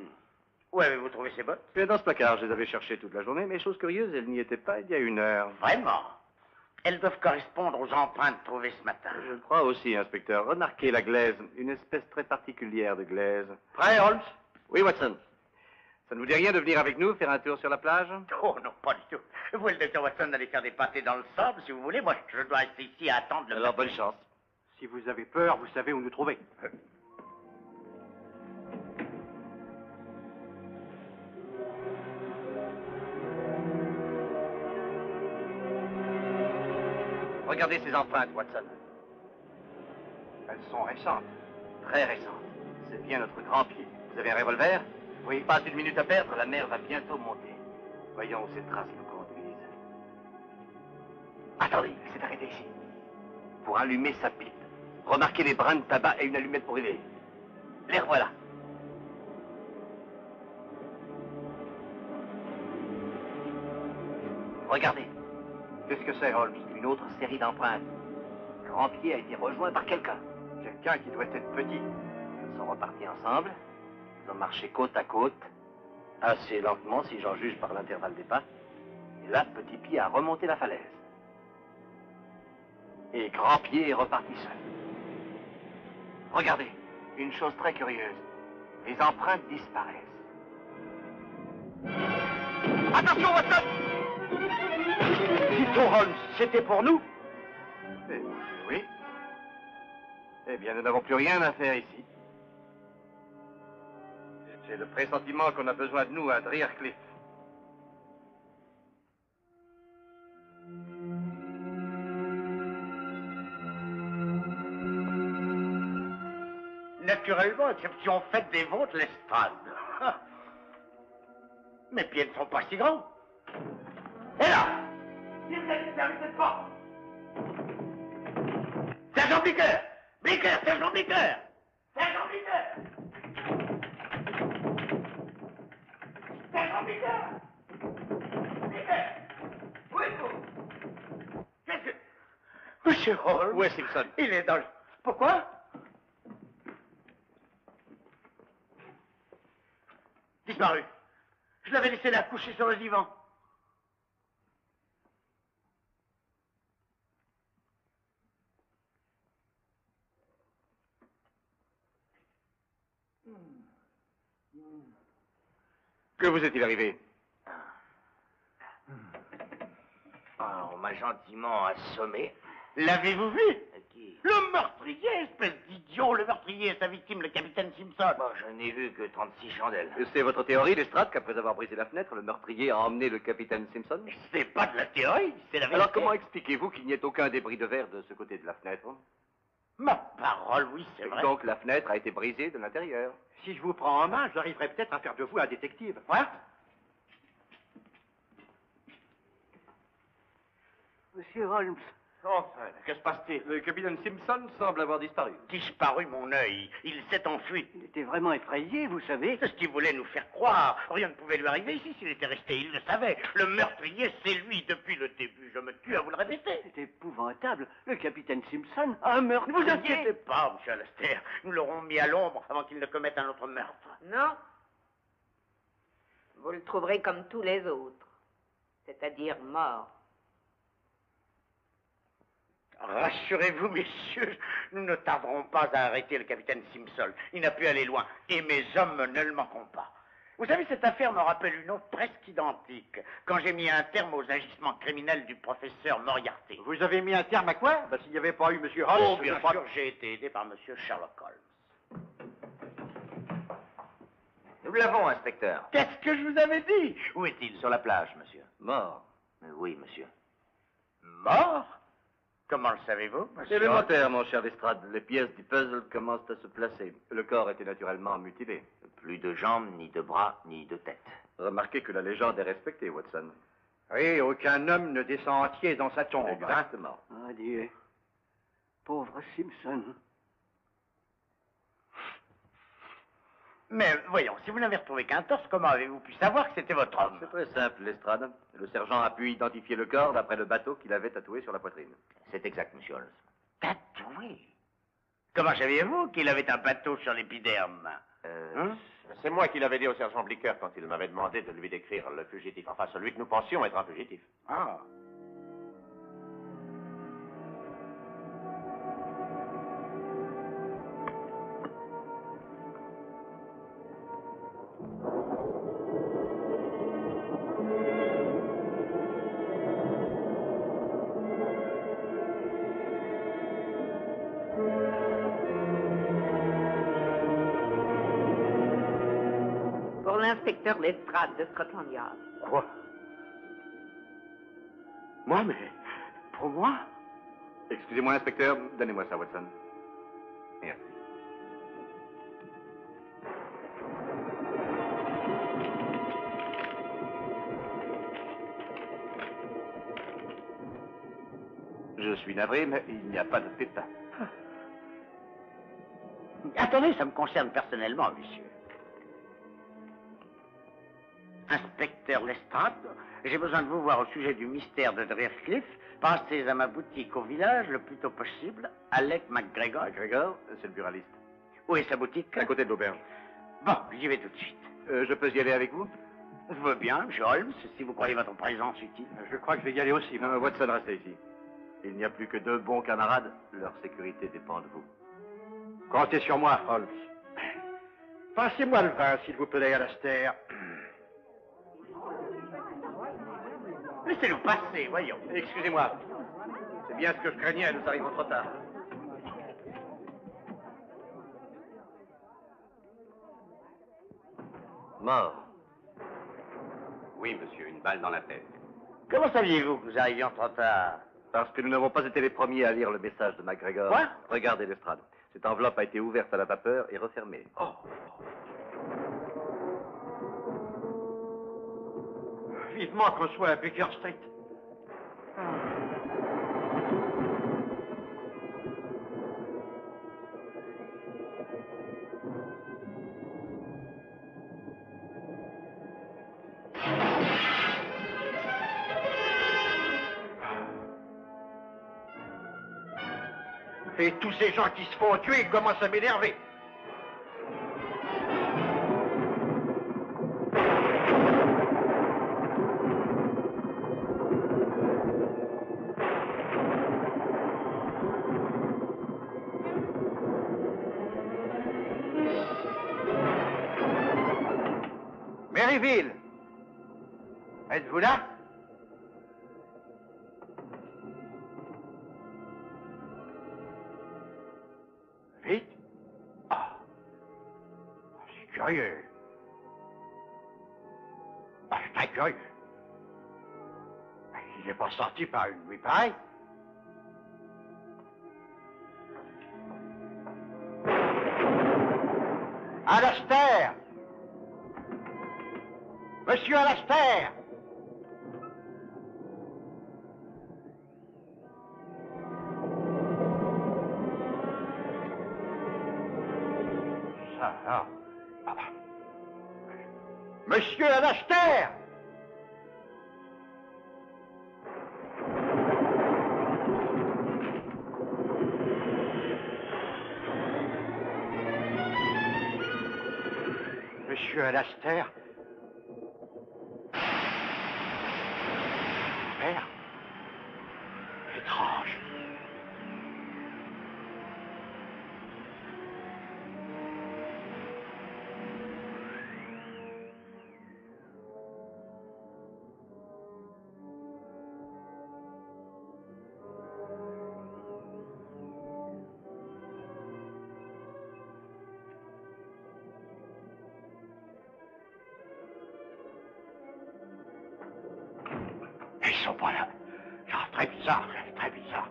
Où avez-vous trouvé ces bottes? Dans ce placard, je les avais cherchées toute la journée, mais chose curieuse, elles n'y étaient pas il y a 1 heure. Vraiment? Elles doivent correspondre aux empreintes trouvées ce matin. Je le crois aussi, inspecteur. Remarquez la glaise, une espèce très particulière de glaise. Prêt, Holmes? Oui, Watson. Ça ne vous dit rien de venir avec nous, faire un tour sur la plage? Oh non, pas du tout. Vous et le docteur Watson allez faire des pâtés dans le sable, si vous voulez. Moi, je dois rester ici à attendre le... Alors, bonne chance. Si vous avez peur, vous savez où nous trouver. Regardez ces empreintes, Watson. Elles sont récentes. Très récentes. C'est bien notre grand pied. Vous avez un revolver? Oui. Pas 1 minute à perdre, la mer va bientôt monter. Voyons où ces traces nous conduisent. Attendez, il s'est arrêté ici. Pour allumer sa pipe. Remarquez les brins de tabac et une allumette pour brûler. Les revoilà. Regardez. Qu'est-ce que c'est, Holmes? Une autre série d'empreintes. Grand pied a été rejoint par quelqu'un. Quelqu'un qui doit être petit. Ils sont repartis ensemble. Ils ont marché côte à côte. Assez lentement, si j'en juge par l'intervalle des pas. Et là, Petit Pied a remonté la falaise. Et Grand Pied est reparti seul. Regardez, une chose très curieuse. Les empreintes disparaissent. Attention, Watson! Dites-on, Holmes, c'était pour nous? Oui. Eh bien, nous n'avons plus rien à faire ici. J'ai le pressentiment qu'on a besoin de nous à Drearcliff. Naturellement, exception faite des vôtres, Lestrade. Mes pieds ne sont pas si grands. Et là! Qui est derrière cette porte? Sergent Blicker! Blicker! Sergent Blicker! Sergent Blicker! Sergent Blicker! Blicker! Où êtes-vous? Qu'est-ce que... Monsieur Holmes? Où est Simpson? Il est dans le... Pourquoi? Disparu. Je l'avais laissé là, couché sur le divan. Que vous est-il arrivé? On m'a gentiment assommé. L'avez-vous vu? Qui? Le meurtrier, espèce d'idiot, le meurtrier et sa victime, le capitaine Simpson. Bon, je n'ai vu que 36 chandelles. C'est votre théorie, Lestrade, qu'après avoir brisé la fenêtre, le meurtrier a emmené le capitaine Simpson? C'est pas de la théorie, c'est la vérité. Alors comment expliquez-vous qu'il n'y ait aucun débris de verre de ce côté de la fenêtre? Ma parole, oui, c'est vrai. Donc la fenêtre a été brisée de l'intérieur. Si je vous prends en main, j'arriverai peut-être à faire de vous un détective. Quoi? Monsieur Holmes. Enfin, que se passe-t-il? Le capitaine Simpson semble avoir disparu. Disparu, mon œil. Il s'est enfui. Il était vraiment effrayé, vous savez. C'est ce qu'il voulait nous faire croire. Rien ne pouvait lui arriver ici s'il était resté. Il le savait. Le meurtrier, c'est lui depuis le début. Je me tue à vous le répéter. C'est épouvantable. Le capitaine Simpson a un meurtrier. Ne vous inquiétez pas, monsieur Alastair. Nous l'aurons mis à l'ombre avant qu'il ne commette un autre meurtre. Non. Vous le trouverez comme tous les autres, c'est-à-dire mort. Rassurez-vous, messieurs, nous ne tarderons pas à arrêter le capitaine Simpson. Il n'a pu aller loin, et mes hommes ne le manqueront pas. Vous savez, cette affaire me rappelle une autre presque identique, quand j'ai mis un terme aux agissements criminels du professeur Moriarty. Vous avez mis un terme à quoi? S'il n'y avait pas eu Monsieur Holmes... Oh, bien sûr, j'ai été aidé par Monsieur Sherlock Holmes. Nous l'avons, inspecteur. Qu'est-ce que je vous avais dit? Où est-il? Sur la plage, monsieur. Mort? Oui, monsieur. Mort? Comment le savez-vous, monsieur? Élémentaire, mon cher Lestrade. Les pièces du puzzle commencent à se placer. Le corps était naturellement mutilé. Plus de jambes, ni de bras, ni de tête. Remarquez que la légende est respectée, Watson. Oui, aucun homme ne descend entier dans sa tombe. Exactement. Ah, Dieu. Pauvre Simpson. Mais voyons, si vous n'avez retrouvé qu'un torse, comment avez-vous pu savoir que c'était votre homme? C'est très simple, Lestrade. Le sergent a pu identifier le corps d'après le bateau qu'il avait tatoué sur la poitrine. C'est exact, monsieur Holmes. Tatoué? Comment saviez-vous qu'il avait un bateau sur l'épiderme? C'est moi qui l'avais dit au sergent Blicker quand il m'avait demandé de lui décrire le fugitif. Enfin, celui que nous pensions être un fugitif. Ah. Pour l'inspecteur Lestrade de Scotland Yard. Quoi? Moi, mais... Pour moi? Excusez-moi, inspecteur, donnez-moi ça, Watson. Merci. Je suis navré, mais il n'y a pas de pépin. Attendez, ça me concerne personnellement, monsieur. Inspecteur Lestrade, j'ai besoin de vous voir au sujet du mystère de Dreyercliff. Passez à ma boutique au village le plus tôt possible. Alec McGregor. McGregor, c'est le buraliste. Où est sa boutique? À côté de l'auberge. Bon, j'y vais tout de suite. Je peux y aller avec vous? Je veux bien, M. Holmes, si vous croyez votre présence utile. Je crois que je vais y aller aussi. Non, Watson, restez ici. Il n'y a plus que 2 bons camarades. Leur sécurité dépend de vous. Comptez sur moi, Holmes. Passez-moi le vin, s'il vous plaît, Alastair. Laissez-nous passer, voyons. Excusez-moi. C'est bien ce que je craignais, nous arrivons trop tard. Mort. Oui, monsieur, une balle dans la tête. Comment saviez-vous que nous arrivions trop tard? Parce que nous n'avons pas été les premiers à lire le message de McGregor. Quoi? Regardez, Lestrade. Cette enveloppe a été ouverte à la vapeur et refermée. Oh. Vivement qu'on soit à Baker Street. Et tous ces gens qui se font tuer commencent à m'énerver. Maryville, êtes-vous là? Vite? Ah, c'est curieux. Ah, c'est très curieux. Il n'est pas sorti par une nuit pareille. Alastair! Monsieur Alastair! Ça, là. Ah. Monsieur Alastair! Monsieur Alastair? Père? Étrange. Ils sont pas là. Ah, très bizarre, très bizarre.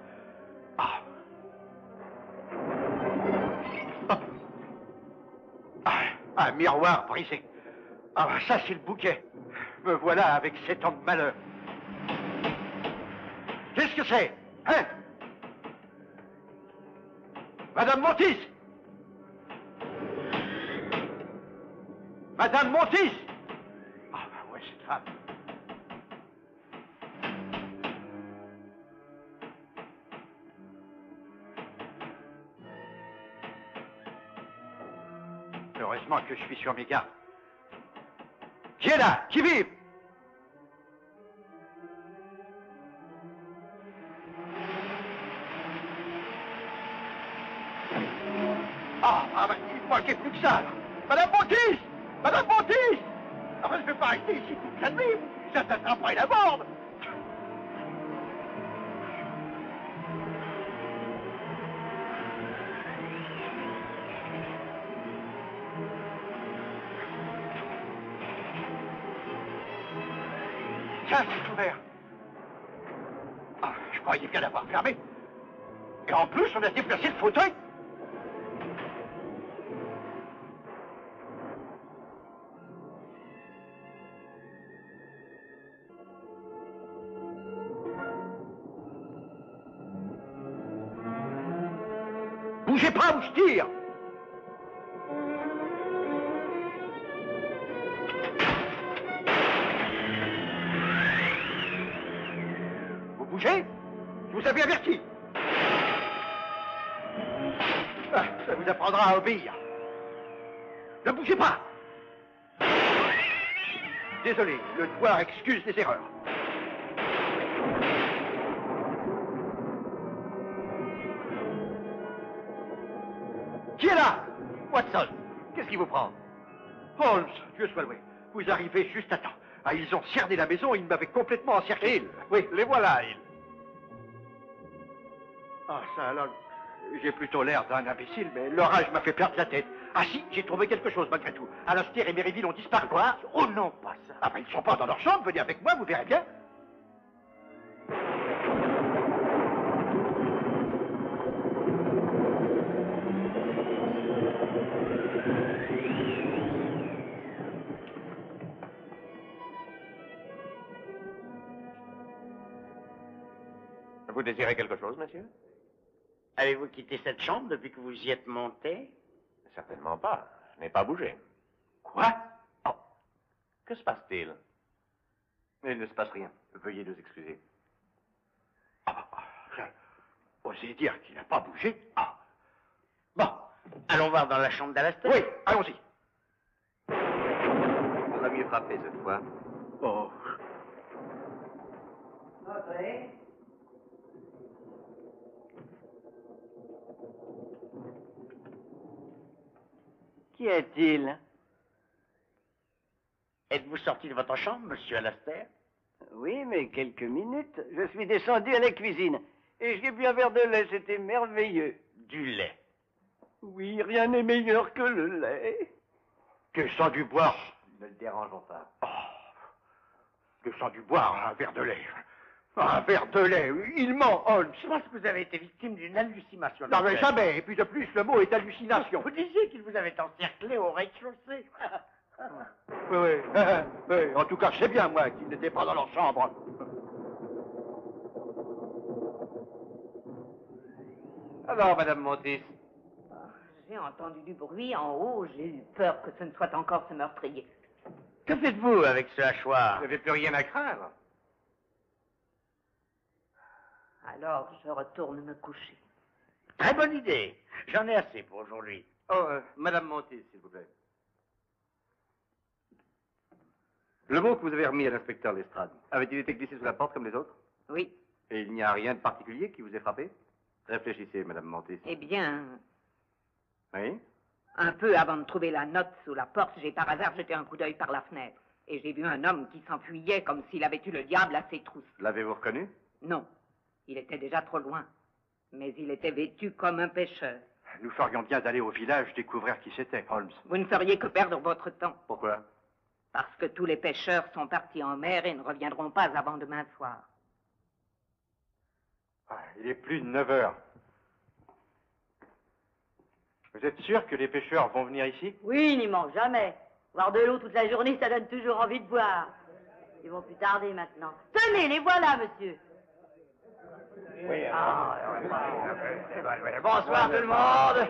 Ah. Ah. Ah, un miroir brisé. Ah, bah, ça, c'est le bouquet. Me voilà avec 7 ans de malheur. Qu'est-ce que c'est? Hein? Madame Montis! Madame Montis! Ah, bah ouais, cette femme. Heureusement que je suis sur mes gardes. Qui est là? Qui vive? Ben, il ne manquait plus que ça. Madame Montis! Madame Montis! Ah ben, je ne vais pas rester ici toute la nuit. Ça t'attraperait la borde. Tiens, c'est ouvert. Ah, je croyais qu'elle l'avoir fermé. Et en plus, on a déplacé le fauteuil. Bougez pas ou je tire. Vous bougez? Je vous avais averti. Ah, ça vous apprendra à obéir. Ne bougez pas. Désolé, le devoir excuse les erreurs. Qui est là? Watson, qu'est-ce qui vous prend? Holmes, Dieu soit loué, vous arrivez juste à temps. Ah, ils ont cerné la maison, ils m'avaient complètement encerclé. Oui, les voilà, ils. Ah, ça alors, j'ai plutôt l'air d'un imbécile, mais l'orage m'a fait perdre la tête. Ah si, j'ai trouvé quelque chose malgré tout. Alastair et Merrivale ont disparu. Quoi? Oh non, pas ça. Ah ben, ils ne sont pas dans leur chambre, venez avec moi, vous verrez bien. Vous désirez quelque chose, monsieur? Avez-vous quitté cette chambre depuis que vous y êtes monté? Certainement pas. Je n'ai pas bougé. Quoi? Oh. Que se passe-t-il? Il ne se passe rien. Veuillez nous excuser. Ah, osez dire qu'il n'a pas bougé. Ah. Bon. Allons voir dans la chambre d'Alastair. Oui, allons-y. On a mieux frappé cette fois. Oh. Entrez. Qu'y a-t-il? Êtes-vous sorti de votre chambre, monsieur Alastair? Oui, mais quelques minutes. Je suis descendu à la cuisine et j'ai bu un verre de lait, c'était merveilleux. Du lait? Oui, rien n'est meilleur que le lait. Descends du boire. Ne le dérangeons pas. Oh. Descends du boire un verre de lait. Un verre de lait, il ment, Holmes. Je pense que vous avez été victime d'une hallucination. Non, mais jamais. Et puis de plus, le mot est hallucination. Vous disiez qu'il vous avait encerclé au rez-de-chaussée. Oui. Oui. En tout cas, je sais bien, moi, qu'ils n'étaient pas dans leur chambre. Alors, Madame Montis? J'ai entendu du bruit en haut. J'ai eu peur que ce ne soit encore ce meurtrier. Que faites-vous avec ce hachoir? Vous n'avez plus rien à craindre. Alors, je retourne me coucher. Très bonne idée. J'en ai assez pour aujourd'hui. Oh, Madame Montis, s'il vous plaît. Le mot que vous avez remis à l'inspecteur Lestrade, avait-il été glissé sous la porte comme les autres? Oui. Et il n'y a rien de particulier qui vous ait frappé? Réfléchissez, Madame Montis. Eh bien, Oui? un peu avant de trouver la note sous la porte, j'ai par hasard jeté un coup d'œil par la fenêtre. Et j'ai vu un homme qui s'enfuyait comme s'il avait eu le diable à ses trousses. L'avez-vous reconnu? Non, il était déjà trop loin. Mais il était vêtu comme un pêcheur. Nous ferions bien d'aller au village découvrir qui c'était, Holmes. Vous ne feriez que perdre votre temps. Pourquoi? Parce que tous les pêcheurs sont partis en mer et ne reviendront pas avant demain soir. Il est plus de 9 heures. Vous êtes sûr que les pêcheurs vont venir ici? Oui, il n'y manque jamais. Voir de l'eau toute la journée, ça donne toujours envie de boire. Ils vont plus tarder maintenant. Tenez, les voilà, monsieur. Oui. Bonsoir tout le monde.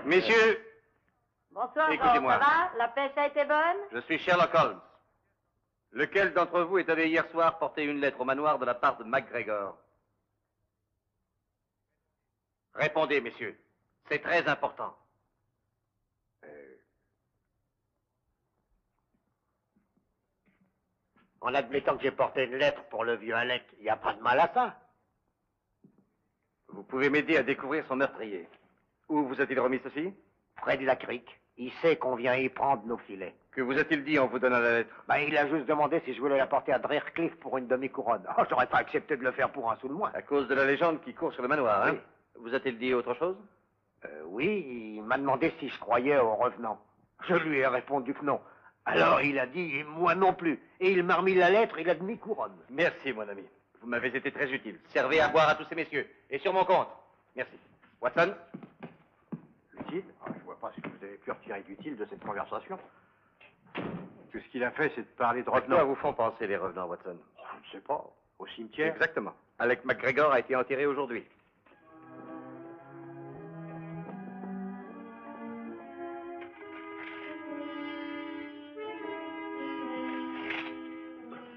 Messieurs, Bonsoir, écoutez-moi. ça va? La pêche a été bonne? Je suis Sherlock Holmes. Lequel d'entre vous est allé hier soir porter une lettre au manoir de la part de MacGregor? Répondez, messieurs. C'est très important. En admettant que j'ai porté une lettre pour le vieux Alec, il n'y a pas de mal à ça. Vous pouvez m'aider à découvrir son meurtrier. Où vous a-t-il remis ceci? Près de la crique. Il sait qu'on vient y prendre nos filets. Que vous a-t-il dit en vous donnant la lettre? Il a juste demandé si je voulais la porter à Dreyercliff pour une demi-couronne. Oh, j'aurais pas accepté de le faire pour un sou de moins. À cause de la légende qui court sur le manoir, hein? Oui. Vous a-t-il dit autre chose? Oui, il m'a demandé si je croyais aux revenants. Je lui ai répondu que non. Alors il a dit, moi non plus. Et il m'a remis la lettre et la demi-couronne. Merci, mon ami. Vous m'avez été très utile. Servez à boire à tous ces messieurs. Et sur mon compte. Merci. Watson? Utile? Je vois pas ce que vous avez pu retirer d'utile de cette conversation. Tout ce qu'il a fait, c'est de parler de À quoi revenants. vous font penser les revenants, Watson? Je ne sais pas. Au cimetière? Exactement. Alec McGregor a été enterré aujourd'hui.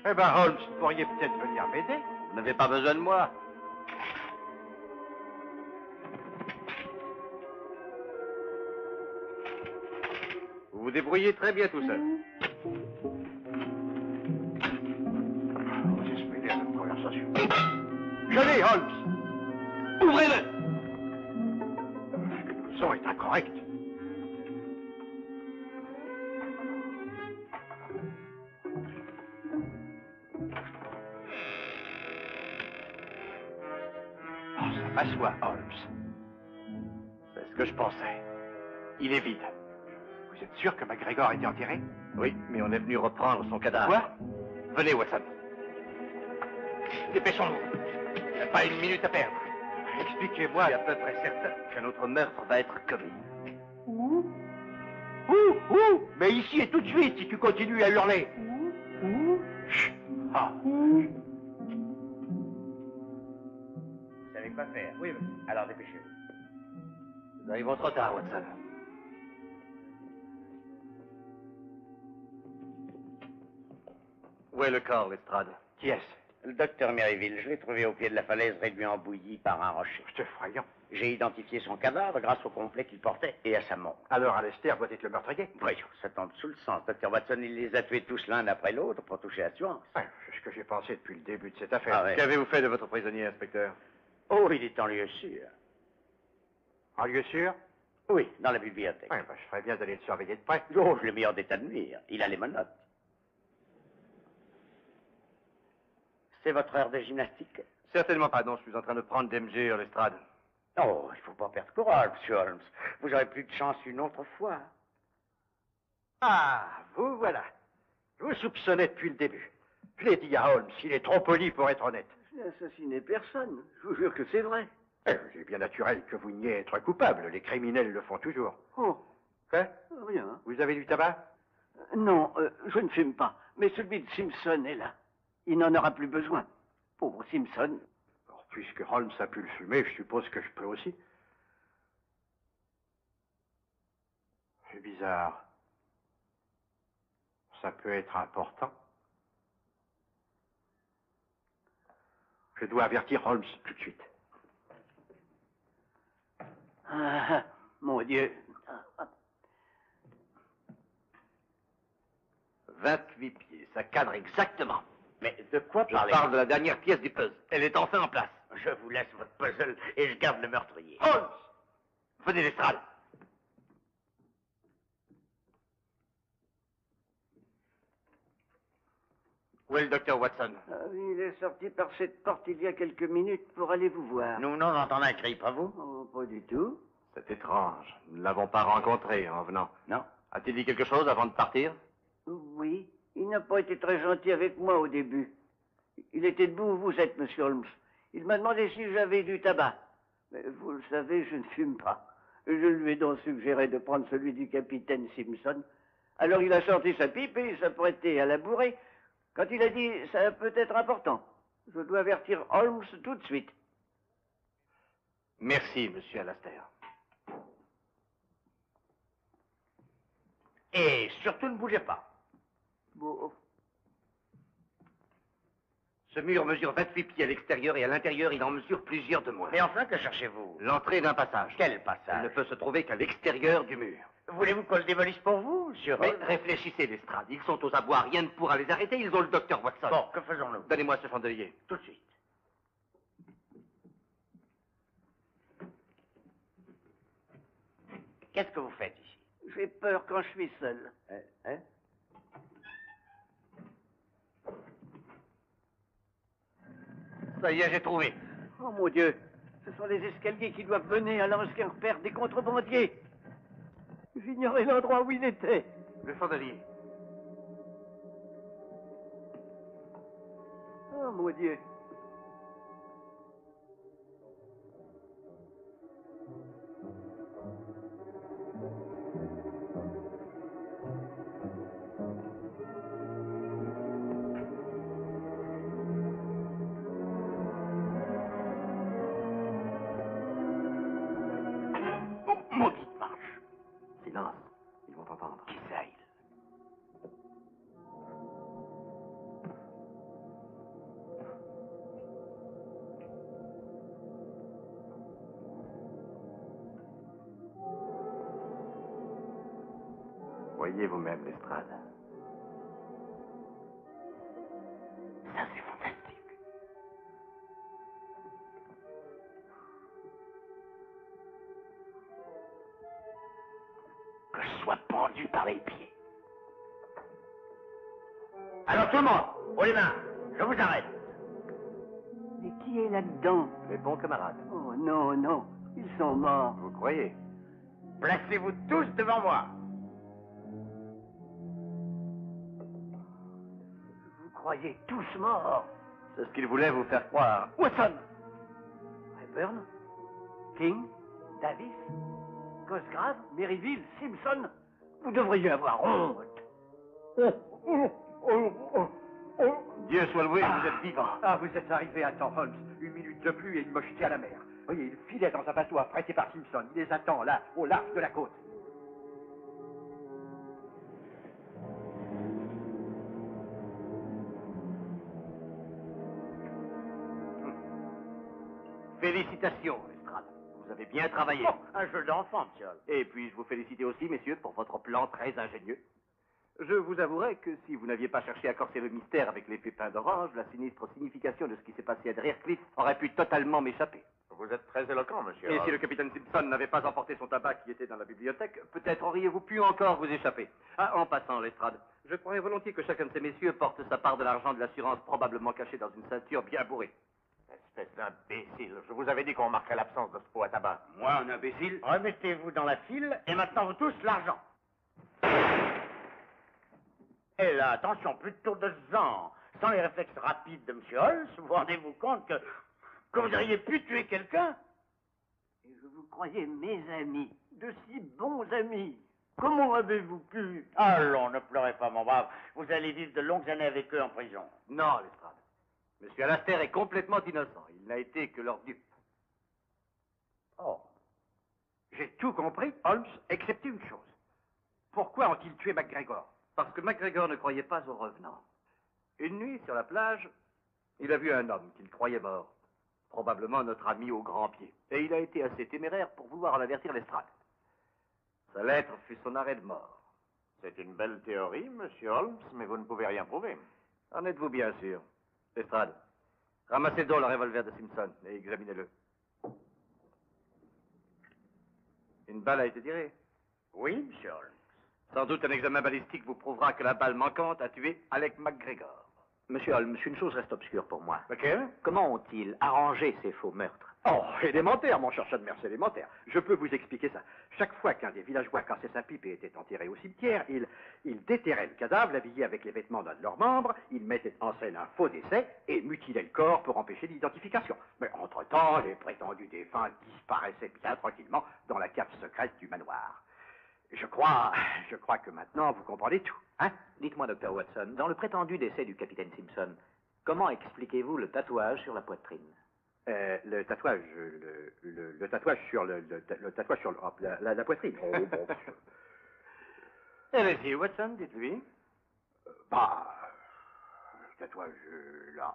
Eh ben, Holmes, vous pourriez peut-être venir m'aider. Vous n'avez pas besoin de moi. Vous vous débrouillez très bien tout seul. Vous expliquez à notre conversation. Je l'ai, Holmes. Ouvrez-le! Le son est incorrect. Ça m'assoit, Holmes. C'est ce que je pensais. Il est vide. Vous êtes sûr que McGregor a été enterré? Oui, mais on est venu reprendre son cadavre. Quoi? Venez, Watson. Dépêchons-nous. Il n'y a pas une minute à perdre. Expliquez-moi. Je suis à peu près certain qu'un autre meurtre va être commis. Où? Mais ici et tout de suite, si tu continues à hurler. Chut. Ah. Vous savez quoi faire? Oui, monsieur. Alors dépêchez-vous. Nous arrivons trop tard, Watson. Où est le corps, Lestrade? Qui est-ce? Le docteur Meriville, je l'ai trouvé au pied de la falaise, réduit en bouillie par un rocher. C'est effrayant. J'ai identifié son cadavre grâce au complet qu'il portait et à sa montre. Alors, Alester doit être le meurtrier? Voyons, ça tombe sous le sens. Dr. Watson, il les a tués tous l'un après l'autre pour toucher l'assurance. Ouais, c'est ce que j'ai pensé depuis le début de cette affaire. Ah ouais. Qu'avez-vous fait de votre prisonnier, inspecteur? Oh, il est en lieu sûr. En lieu sûr? Oui, dans la bibliothèque. Oui, je ferais bien d'aller le surveiller de près. Oh, je l'ai mis en état de nuire. Il a les menottes. C'est votre heure de gymnastique? Certainement pas, non. Je suis en train de prendre des mesures, Lestrade. Oh, il faut pas perdre courage, monsieur Holmes. Vous aurez plus de chance une autre fois. Ah, vous voilà. Je vous soupçonnais depuis le début. Je l'ai dit à Holmes, il est trop poli pour être honnête. Je n'ai assassiné personne. Je vous jure que c'est vrai. Il est bien naturel que vous niez être coupable. Les criminels le font toujours. Oh, Quoi? rien. Vous avez du tabac? Non, je ne fume pas. Mais celui de Simpson est là. Il n'en aura plus besoin. Pauvre Simpson. Alors, puisque Holmes a pu le fumer, je suppose que je peux aussi. C'est bizarre. Ça peut être important. Je dois avertir Holmes tout de suite. Ah, mon Dieu. 28 pieds, ça cadre exactement. Mais de quoi Je parlez-vous? parle de la dernière pièce du puzzle. Elle est enfin en place. Je vous laisse votre puzzle et je garde le meurtrier. Holmes! Venez, Lestrade. Où est le docteur Watson? Il est sorti par cette porte il y a quelques minutes pour aller vous voir. Nous venons d'entendre un cri, pas vous? Oh, pas du tout. C'est étrange. Nous ne l'avons pas rencontré en venant. Non. A-t-il dit quelque chose avant de partir? Oui, il n'a pas été très gentil avec moi au début. Il était debout où vous êtes, monsieur Holmes. Il m'a demandé si j'avais du tabac. Mais vous le savez, je ne fume pas. Je lui ai donc suggéré de prendre celui du capitaine Simpson. Alors il a sorti sa pipe et il s'apprêtait à la bourrer. Quand il a dit « ça peut être important », je dois avertir Holmes tout de suite. Merci, monsieur Alastair. Et surtout ne bougez pas. Bon, Ce mur mesure 28 pieds à l'extérieur et à l'intérieur, il en mesure plusieurs de moins. Mais enfin, que cherchez-vous? L'entrée d'un passage. Quel passage? Elle ne peut se trouver qu'à l'extérieur du mur. Voulez-vous qu'on le démolisse pour vous, monsieur Mais Holmes? réfléchissez, Lestrade. Ils sont aux abois, rien ne pourra les arrêter. Ils ont le docteur Watson. Bon, que faisons-nous? Donnez-moi ce chandelier. Tout de suite. Qu'est-ce que vous faites ici? J'ai peur quand je suis seul. Hein? Ça y est, j'ai trouvé. Oh mon Dieu, ce sont les escaliers qui doivent mener à l'ancien repère des contrebandiers. J'ignorais l'endroit où il était. Le chandelier. Oh mon Dieu. Maudite marche. Silence. Ils vont entendre. Qui ça, il? Voyez vous-même, Lestrade. Ça, c'est fantastique. Que je sois pendu par les pieds. Alors tout le monde, haut les mains, je vous arrête. Mais qui est là-dedans? Les bons camarades. Oh non, non, ils sont morts. Vous croyez? Placez-vous tous devant moi. Vous croyez tous morts? C'est ce qu'ils voulaient vous faire croire. Watson, Rayburn, King, Davis, Cosgrave, Merivale, Simpson. Vous devriez avoir honte. Dieu soit loué, vous êtes vivant. Ah, vous êtes arrivé à temps, Holmes. Une minute de plus et il m'a jeté à la mer. Voyez, il filait dans un bateau apprêté par Simpson. Il les attend, là, au large de la côte. Félicitations, Lestrade. Vous avez bien travaillé. Oh, un jeu d'enfant, monsieur Holmes. Et puis-je vous féliciter aussi, messieurs, pour votre plan très ingénieux. Je vous avouerai que si vous n'aviez pas cherché à corser le mystère avec les pépins d'orange, la sinistre signification de ce qui s'est passé à Dreyercliff aurait pu totalement m'échapper. Vous êtes très éloquent, monsieur. Et Holmes. si le capitaine Simpson n'avait pas emporté son tabac qui était dans la bibliothèque, peut-être auriez-vous pu encore vous échapper. Ah, en passant, Lestrade, je croyais volontiers que chacun de ces messieurs porte sa part de l'argent de l'assurance probablement cachée dans une ceinture bien bourrée. Espèce d'imbécile. Je vous avais dit qu'on marquerait l'absence de ce pot à tabac. Moi, un imbécile. Remettez-vous dans la file et maintenant vous tous l'argent. Et là, attention, plus de tour de sang. Sans les réflexes rapides de M. Holmes, vous rendez-vous compte que vous auriez pu tuer quelqu'un? Et je vous croyais mes amis, de si bons amis. Comment avez-vous pu? Allons, ne pleurez pas, mon brave. Vous allez vivre de longues années avec eux en prison. Non, Lestrade. Monsieur Alastair est complètement innocent. Il n'a été que leur dupe. Oh. J'ai tout compris, Holmes, excepté une chose. Pourquoi ont-ils tué MacGregor? Parce que MacGregor ne croyait pas aux revenants. Une nuit, sur la plage, il a vu un homme qu'il croyait mort. Probablement notre ami au grand pied. Et il a été assez téméraire pour vouloir en avertir Lestrade. Sa lettre fut son arrêt de mort. C'est une belle théorie, monsieur Holmes, mais vous ne pouvez rien prouver. En êtes-vous bien sûr? Lestrade, ramassez donc le revolver de Simpson et examinez-le. Une balle a été tirée. Oui, monsieur Holmes. Sans doute un examen balistique vous prouvera que la balle manquante a tué Alec MacGregor. Monsieur Holmes, une chose reste obscure pour moi. Laquelle? Comment ont-ils arrangé ces faux meurtres? Oh, élémentaire, mon cher Chadmer, c'est élémentaire. Je peux vous expliquer ça. Chaque fois qu'un des villageois cassait sa pipe et était enterré au cimetière, il déterrait le cadavre, l'habillait avec les vêtements d'un de leurs membres, il mettait en scène un faux décès et mutilait le corps pour empêcher l'identification. Mais entre-temps, les prétendus défunts disparaissaient bien tranquillement dans la cave secrète du manoir. Je crois que maintenant vous comprenez tout, hein? Dites-moi, Dr. Watson, dans le prétendu décès du capitaine Simpson, comment expliquez-vous le tatouage sur la poitrine? Le tatouage, le tatouage sur le tatouage sur la poitrine. Oh, bon. Allez-y, Watson, dites-lui. Le tatouage, là,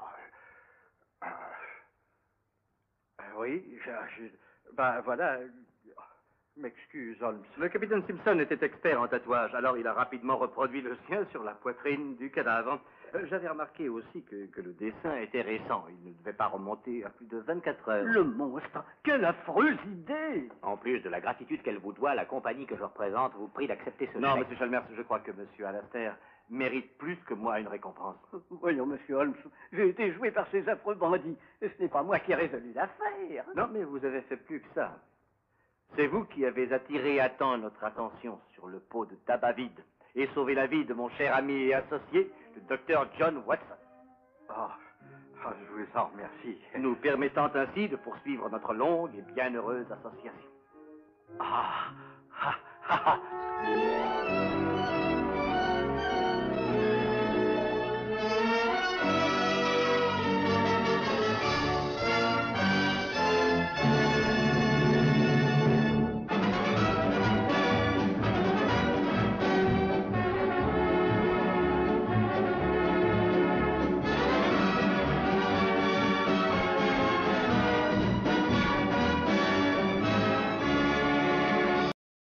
Oui, ben voilà. M'excuse, Holmes. Le capitaine Simpson était expert en tatouage, alors il a rapidement reproduit le sien sur la poitrine du cadavre. J'avais remarqué aussi que le dessin était récent. Il ne devait pas remonter à plus de 24 heures. Le monstre! Quelle affreuse idée! En plus de la gratitude qu'elle vous doit, la compagnie que je représente vous prie d'accepter ce Non, chèque. monsieur Chalmers, je crois que monsieur Alastair mérite plus que moi une récompense. Voyons, monsieur Holmes, j'ai été joué par ces affreux bandits. Ce n'est pas moi qui ai résolu l'affaire. Non, mais vous avez fait plus que ça. C'est vous qui avez attiré à temps notre attention sur le pot de tabac vide et sauvé la vie de mon cher ami et associé, le docteur John Watson. Je vous en remercie. Nous permettant ainsi de poursuivre notre longue et bienheureuse association. Ah!